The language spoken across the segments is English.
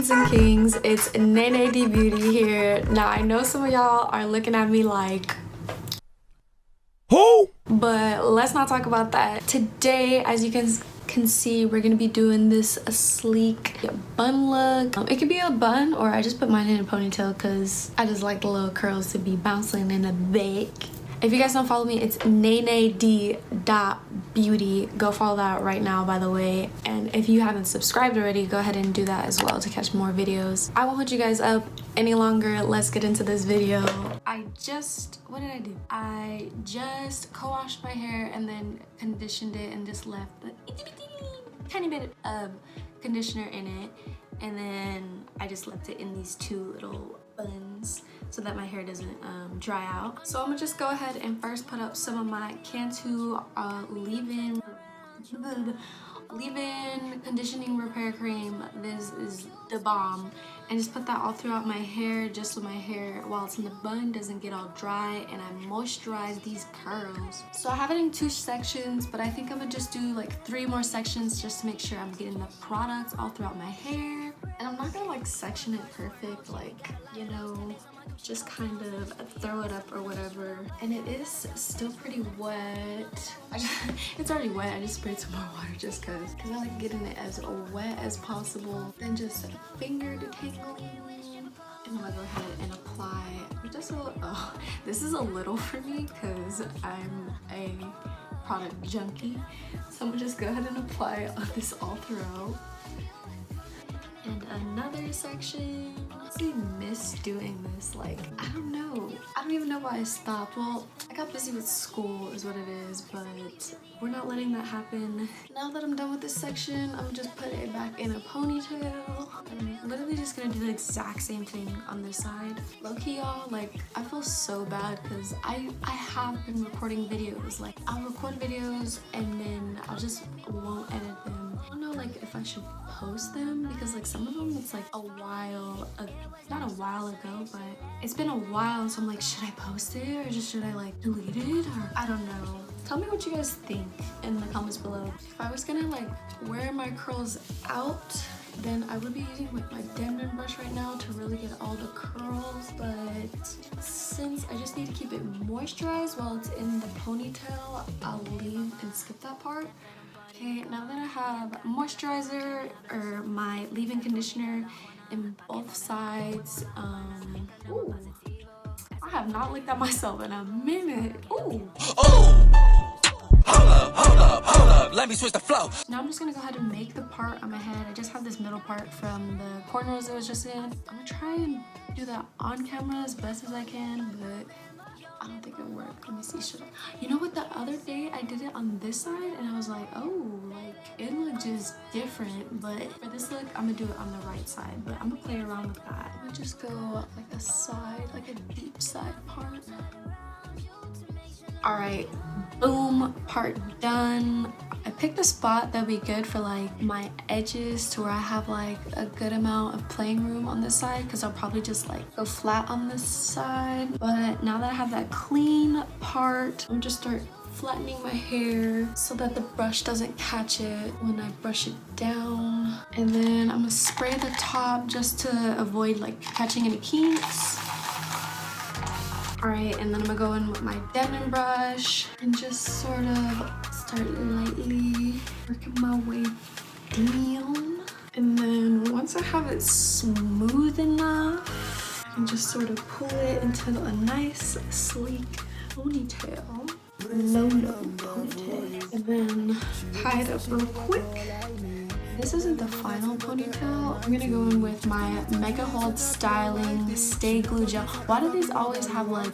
queens and kings, it's NaeNaeD.Beauty here. Now I know some of y'all are looking at me like, who? But let's not talk about that. Today, as you can see, we're gonna be doing this a sleek bun look. It could be a bun, or I just put mine in a ponytail because I just like the little curls to be bouncing in the back. If you guys don't follow me, it's NaeNaeD.Beauty. Go follow that right now, by the way. And if you haven't subscribed already, go ahead and do that as well to catch more videos. I won't hold you guys up any longer. Let's get into this video. What did I do? I just co-washed my hair and then conditioned it and just left the tiny bit of conditioner in it. And then I just left it in these two little buns so that my hair doesn't dry out. So I'm gonna just go ahead and first put up some of my Cantu leave-in conditioning repair cream. This is the bomb, and just put that all throughout my hair, just so my hair, while it's in the bun, doesn't get all dry, and I moisturize these curls. So I have it in 2 sections, but I think I'm gonna just do like 3 more sections just to make sure I'm getting the products all throughout my hair. And I'm not gonna like section it perfect, like, you know, just kind of throw it up or whatever. And it is still pretty wet. It's already wet. I just sprayed some more water just because I like getting it as wet as possible. Then just finger detangling. And I'm gonna go ahead and apply just a little. Oh, this is a little for me because I'm a product junkie. So I'm gonna just go ahead and apply this all throughout. And another section. I honestly miss doing this. Like, I don't know. I don't even know why I stopped. Well, I got busy with school is what it is, but we're not letting that happen. Now that I'm done with this section, I'm just putting it back in a ponytail. I'm literally just gonna do the exact same thing on this side. Low-key, y'all, like, I feel so bad because I have been recording videos. Like, I'll record videos and then I just won't edit them. I don't know, like, if I should post them because, like, some of them it's like a while, not a while ago, but it's been a while, so I'm like, should I post it or just should I like delete it, or I don't know. Tell me what you guys think in the comments below. If I was gonna like wear my curls out, then I would be using like my Denman Brush right now to really get all the curls, but since I just need to keep it moisturized while it's in the ponytail, I'll leave and skip that part. Okay, now that I have moisturizer or my leave-in conditioner in both sides, ooh, I have not looked at myself in a minute. Ooh. Oh! Hold up, let me switch the flow. Now I'm just gonna go ahead and make the part on my head. I just have this middle part from the cornrows I was just in. I'm gonna try and do that on camera as best as I can, but I don't think it'll work. Let me see, should I? You know what, the other day I did it on this side and I was like, oh, like it looked just different, but for this look, I'm gonna do it on the right side, but I'm gonna play around with that. I'm gonna just go like a side, like a deep side part. All right, boom, part done. I picked a spot that'd be good for like my edges to where I have like a good amount of playing room on this side, because I'll probably just like go flat on this side. But now that I have that clean part, I'm just start flattening my hair so that the brush doesn't catch it when I brush it down. And then I'm gonna spray the top just to avoid like catching any kinks. Alright, and then I'm gonna go in with my Denman Brush and just sort of start lightly working my way down. And then once I have it smooth enough, I can just sort of pull it into a nice, sleek ponytail. Low ponytail. And then tie it up real quick. This isn't the final ponytail. I'm gonna go in with my Megahold Styling Stay Glue Gel. Why do these always have like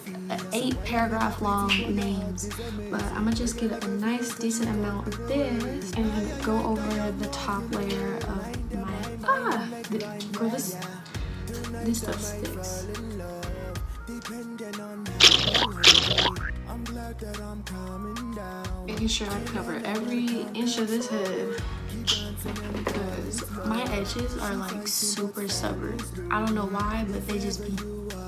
8 paragraph long names? But I'm gonna just get a nice decent amount of this and then go over the top layer of my, girl, this stuff sticks. Making sure I cover every inch of this head because my edges are like super stubborn. I don't know why, but they just be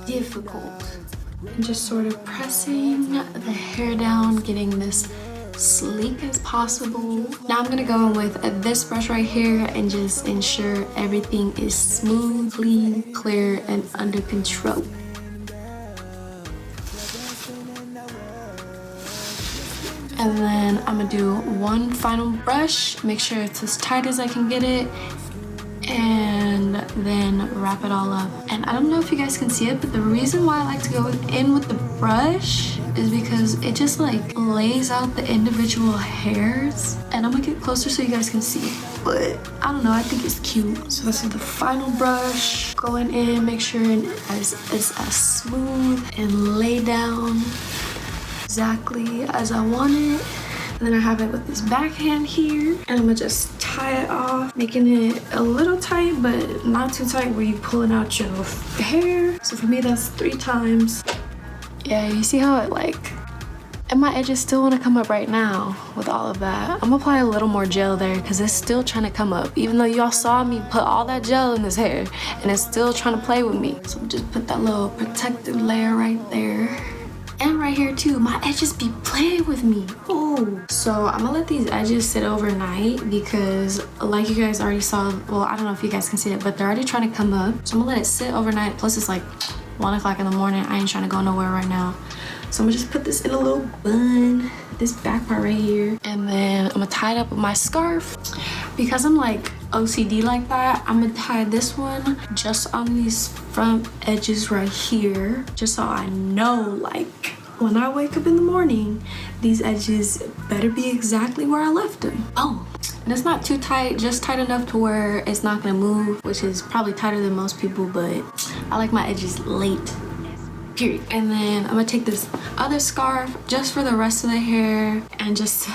difficult. And just sort of pressing the hair down, getting this sleek as possible. Now I'm gonna go in with this brush right here and just ensure everything is smooth, clean, clear, and under control. And then I'm gonna do one final brush, make sure it's as tight as I can get it, and then wrap it all up. And I don't know if you guys can see it, but the reason why I like to go in with the brush is because it just like lays out the individual hairs. And I'm gonna get closer so you guys can see, but I don't know, I think it's cute. So this is the final brush, going in, make sure it's as smooth and lay down exactly as I want it. And then I have it with this backhand here, and I'm gonna just tie it off, making it a little tight, but not too tight where you're pulling out your hair. So for me, that's 3 times. Yeah, you see how it like, and my edges still wanna come up right now with all of that. I'm gonna apply a little more gel there because it's still trying to come up. Even though y'all saw me put all that gel in this hair, and it's still trying to play with me. So just put that little protective layer right there. And right here too, my edges be playing with me. Oh, so I'm gonna let these edges sit overnight because like you guys already saw, well, I don't know if you guys can see it, but they're already trying to come up. So I'm gonna let it sit overnight. Plus it's like 1 o'clock in the morning. I ain't trying to go nowhere right now. So I'm gonna just put this in a little bun, this back part right here. And then I'm gonna tie it up with my scarf. Because I'm like OCD like that, I'm gonna tie this one just on these front edges right here, just so I know like when I wake up in the morning, these edges better be exactly where I left them. Oh, and it's not too tight, just tight enough to where it's not gonna move, which is probably tighter than most people, but I like my edges late, period. And then I'm gonna take this other scarf just for the rest of the hair and just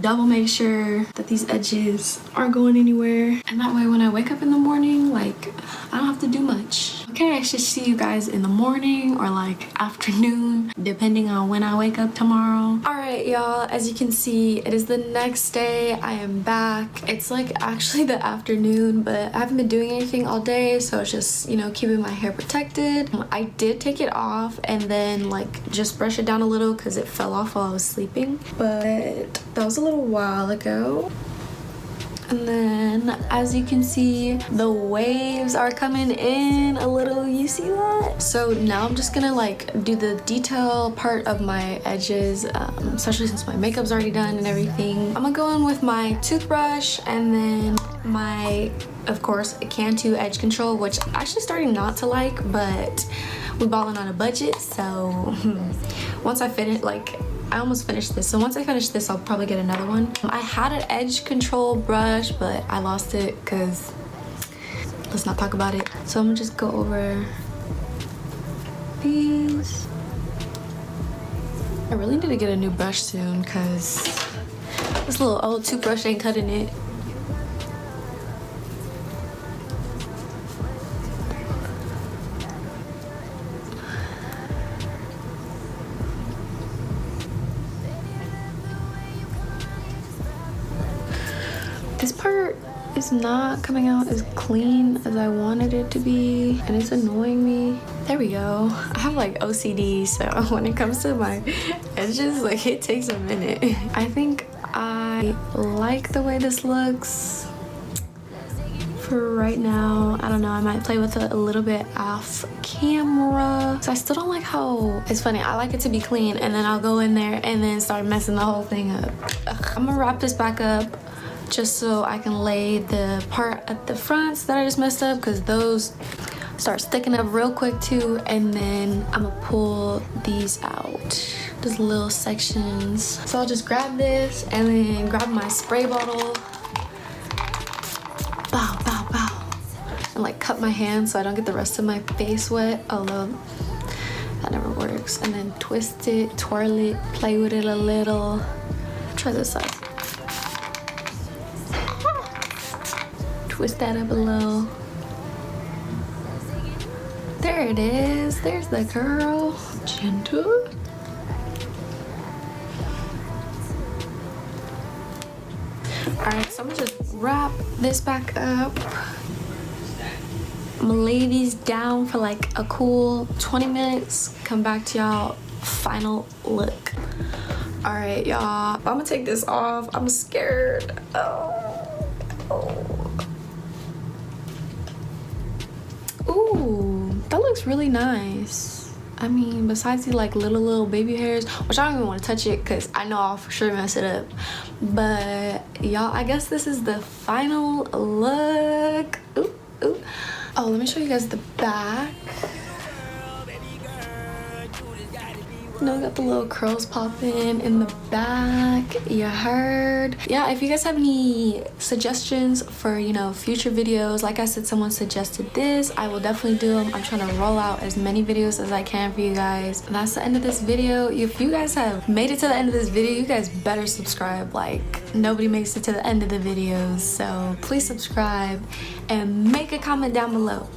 double make sure that these edges aren't going anywhere, and that way when I wake up in the morning, like I don't have to do much. Okay, I should see you guys in the morning or like afternoon, depending on when I wake up tomorrow. All right, y'all, as you can see, it is the next day. I am back. It's like actually the afternoon, but I haven't been doing anything all day, so it's just, you know, keeping my hair protected. I did take it off and then like just brush it down a little because it fell off while I was sleeping, but that was a little while ago. And then as you can see, the waves are coming in a little, you see that? So now I'm just gonna like do the detail part of my edges, especially since my makeup's already done and everything. I'm gonna go in with my toothbrush and then my, of course, Cantu edge control, which I'm actually starting not to like, but we're balling on a budget, so once I finish, like, I almost finished this, so once I finish this I'll probably get another one. I had an edge control brush, but I lost it because let's not talk about it. So I'm gonna just go over these. I really need to get a new brush soon because this little old toothbrush ain't cutting it. This part is not coming out as clean as I wanted it to be, and it's annoying me. There we go. I have like OCD, so when it comes to my edges, like it takes a minute. I think I like the way this looks for right now. I don't know, I might play with it a little bit off camera. So I still don't like how, it's funny, I like it to be clean and then I'll go in there and then start messing the whole thing up. Ugh. I'm gonna wrap this back up just so I can lay the part at the fronts that I just messed up, because those start sticking up real quick too. And then I'm gonna pull these out, just little sections. So I'll just grab this and then grab my spray bottle, bow, bow, bow, and like cut my hand so I don't get the rest of my face wet, although that never works. And then twist it, twirl it, play with it a little. Try this side. Twist that up a little. There it is. There's the curl. Gentle. Alright, so I'm gonna just wrap this back up. I'm gonna lay these down for like a cool 20 minutes. Come back to y'all final look. All right, y'all. I'm gonna take this off. I'm scared. Ooh, that looks really nice. I mean, besides the like little baby hairs, which I don't even want to touch it because I know I'll for sure mess it up. But y'all, I guess this is the final look. Ooh, ooh. Oh, let me show you guys the back. You know, got the little curls popping in the back. You heard? Yeah, if you guys have any suggestions for, you know, future videos, like I said, someone suggested this, I will definitely do them. I'm trying to roll out as many videos as I can for you guys. And that's the end of this video. If you guys have made it to the end of this video, you guys better subscribe. Like, nobody makes it to the end of the videos. So please subscribe and make a comment down below.